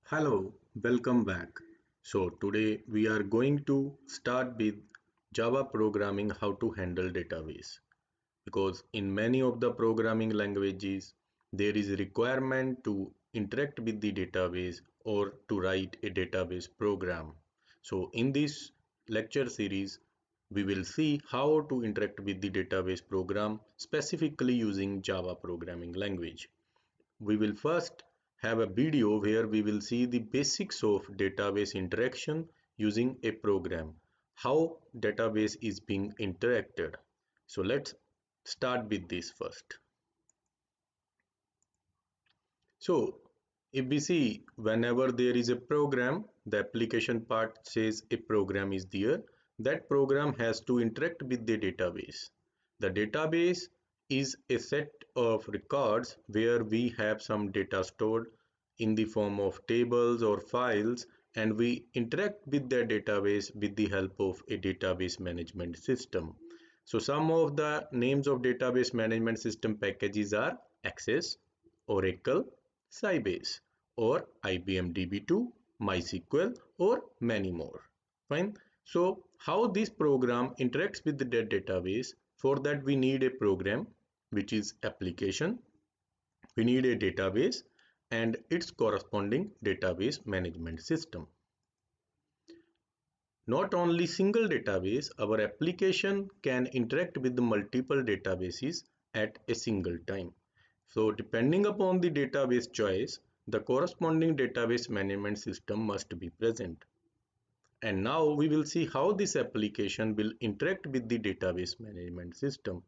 Hello, welcome back. So today we are going to start with Java programming, how to handle database, because in many of the programming languages there is a requirement to interact with the database or to write a database program. So in this lecture series we will see how to interact with the database program specifically using Java programming language. We will first have a video where we will see the basics of database interaction using a program, how database is being interacted. So let's start with this first. So if we see, whenever there is a program, the application part says a program is there. That program has to interact with the database. The database is a set of records where we have some data stored in the form of tables or files, and we interact with the database with the help of a database management system. So some of the names of database management system packages are Access, Oracle, Sybase, or IBM DB2, MySQL, or many more. Fine. So how this program interacts with the database? For that we need a program, which is application. We need a database and its corresponding database management system. Not only single database, our application can interact with multiple databases at a single time. So depending upon the database choice, the corresponding database management system must be present. And now we will see how this application will interact with the database management system.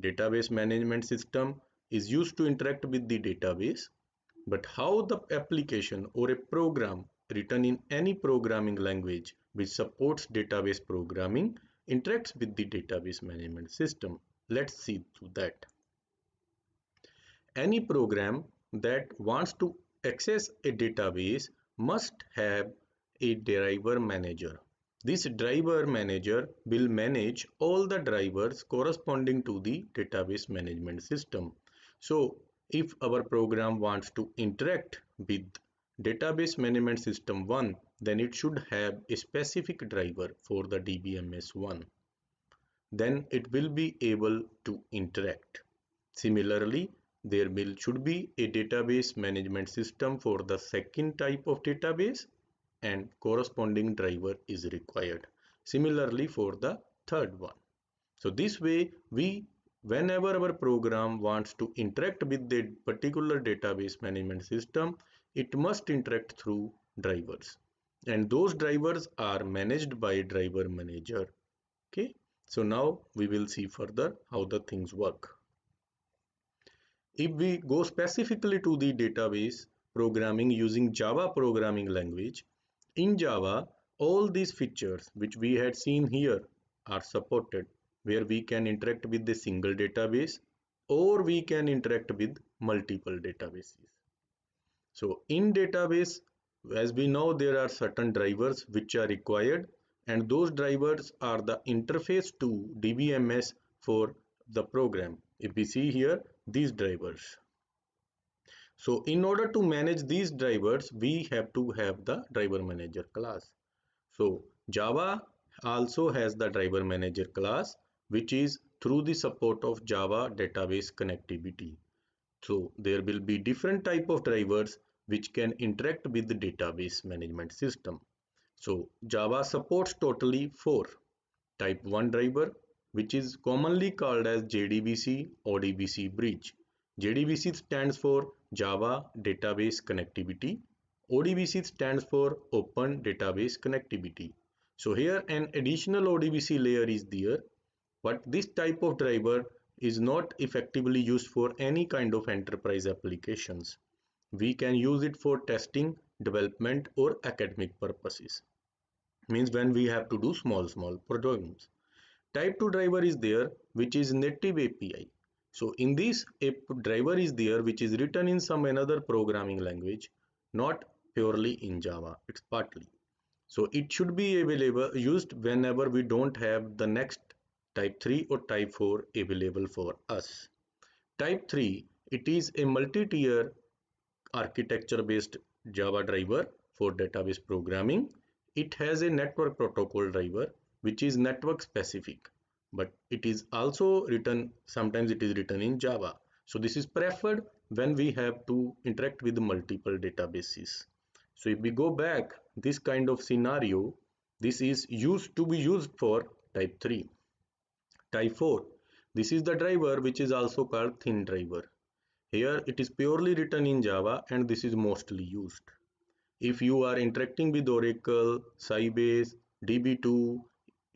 Database management system is used to interact with the database, but how the application or a program written in any programming language which supports database programming interacts with the database management system. Let's see through that. Any program that wants to access a database must have a driver manager. This driver manager will manage all the drivers corresponding to the database management system. So if our program wants to interact with database management system 1, then it should have a specific driver for the DBMS 1. Then it will be able to interact. Similarly, there should be a database management system for the second type of database, and corresponding driver is required. Similarly for the third one. So this way, whenever our program wants to interact with the particular database management system, it must interact through drivers, and those drivers are managed by driver manager. Okay, so now we will see further how the things work. If we go specifically to the database programming using Java programming language, in Java, all these features which we had seen here are supported, where we can interact with a single database or we can interact with multiple databases. So in database, as we know, there are certain drivers which are required, and those drivers are the interface to DBMS for the program. If we see here, these drivers. So in order to manage these drivers, we have to have the driver manager class. So Java also has the driver manager class, which is through the support of Java database connectivity. So there will be different type of drivers which can interact with the database management system. So Java supports totally 4. Type 1 driver, which is commonly called as JDBC ODBC bridge. JDBC stands for Java Database Connectivity. ODBC stands for Open Database Connectivity. So here an additional ODBC layer is there, but this type of driver is not effectively used for any kind of enterprise applications. We can use it for testing, development, or academic purposes. Means when we have to do small programs. Type 2 driver is there, which is native API. So in this, a driver is there which is written in some another programming language, not purely in Java. It's partly. So it should be available used whenever we don't have the next type 3 or type 4 available for us. Type 3, it is a multi-tier architecture based Java driver for database programming. It has a network protocol driver which is network specific, but it is also written, sometimes it is written in Java. So this is preferred when we have to interact with multiple databases. So if we go back, this kind of scenario, this is used to be used for type 3. Type 4, this is the driver which is also called thin driver. Here it is purely written in Java and this is mostly used. If you are interacting with Oracle, Sybase, DB2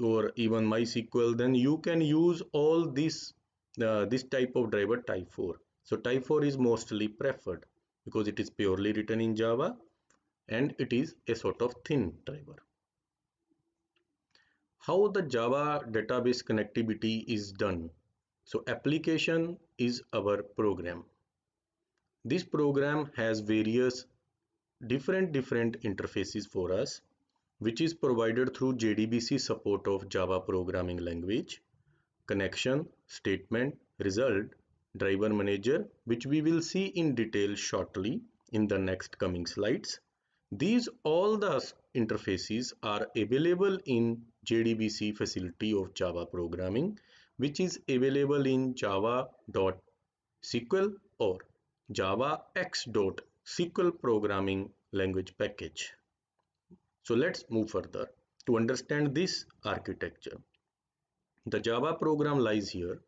or even MySQL, then you can use all this type of driver type 4. So type 4 is mostly preferred because it is purely written in Java and it is a sort of thin driver. How the Java database connectivity is done? So application is our program. This program has various different interfaces for us, which is provided through JDBC support of Java programming language, connection, statement, result, driver manager, which we will see in detail shortly in the next coming slides. These all the interfaces are available in JDBC facility of Java programming, which is available in java.sql or javax.sql programming language package. So let's move further to understand this architecture. The Java program lies here,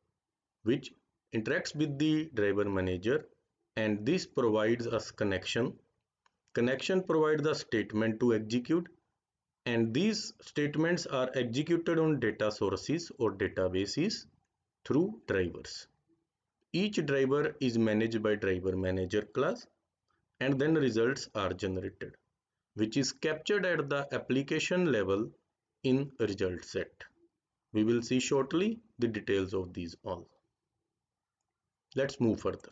which interacts with the driver manager, and this provides us connection. Connection provides the statement to execute, and these statements are executed on data sources or databases through drivers. Each driver is managed by driver manager class, and then results are generated, which is captured at the application level in result set. We will see shortly the details of these all. Let's move further.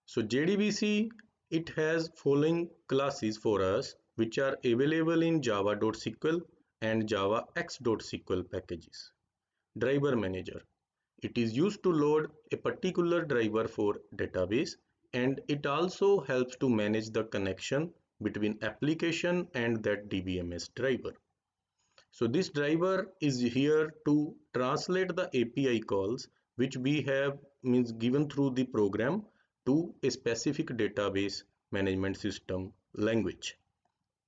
So JDBC, it has following classes for us which are available in java.sql and javax.sql packages. Driver manager. It is used to load a particular driver for database, and it also helps to manage the connection between application and that DBMS driver. So this driver is here to translate the API calls which we have given through the program to a specific database management system language.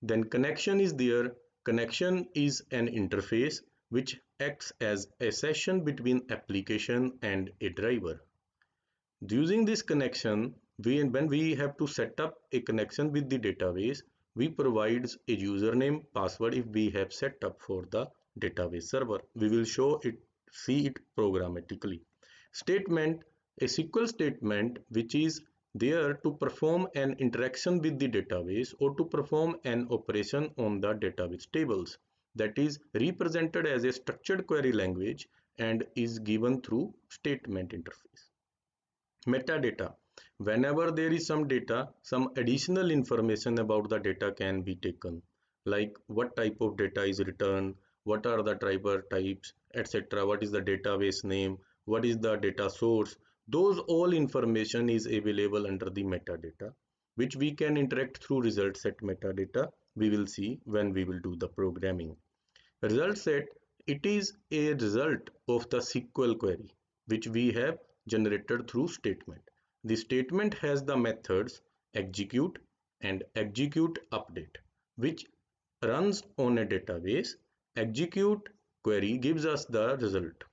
Then connection is there. Connection is an interface which acts as a session between application and a driver. Using this connection, when we have to set up a connection with the database, we provide a username, password if we have set up for the database server. We will see it programmatically. Statement, a SQL statement which is there to perform an interaction with the database or to perform an operation on the database tables, that is represented as a structured query language and is given through statement interface. Metadata. Whenever there is some data, some additional information about the data can be taken, like what type of data is returned, what are the driver types, etc. What is the database name, what is the data source. Those all information is available under the metadata, which we can interact through result set metadata. We will see when we will do the programming. Result set, it is a result of the SQL query, which we have generated through statement. The statement has the methods execute and execute update, which runs on a database. Execute query gives us the result.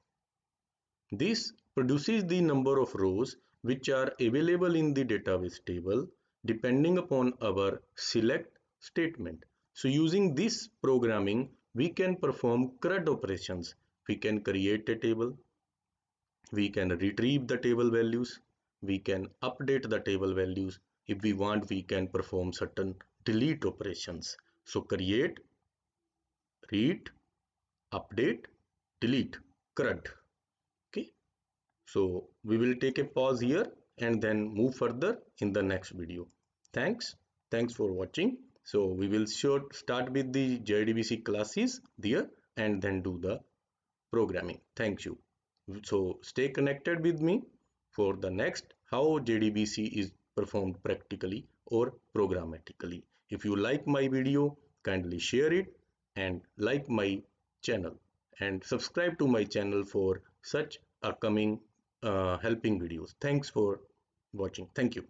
This produces the number of rows which are available in the database table depending upon our select statement. So using this programming, we can perform CRUD operations. We can create a table, we can retrieve the table values, we can update the table values. If we want, we can perform certain delete operations. So create, read, update, delete, CRUD. Okay, so we will take a pause here and then move further in the next video. Thanks for watching. So we will start with the JDBC classes there and then do the programming. Thank you. So stay connected with me for the next how JDBC is performed practically or programmatically. If you like my video, kindly share it and like my channel and subscribe to my channel for such upcoming helping videos. Thanks for watching. Thank you.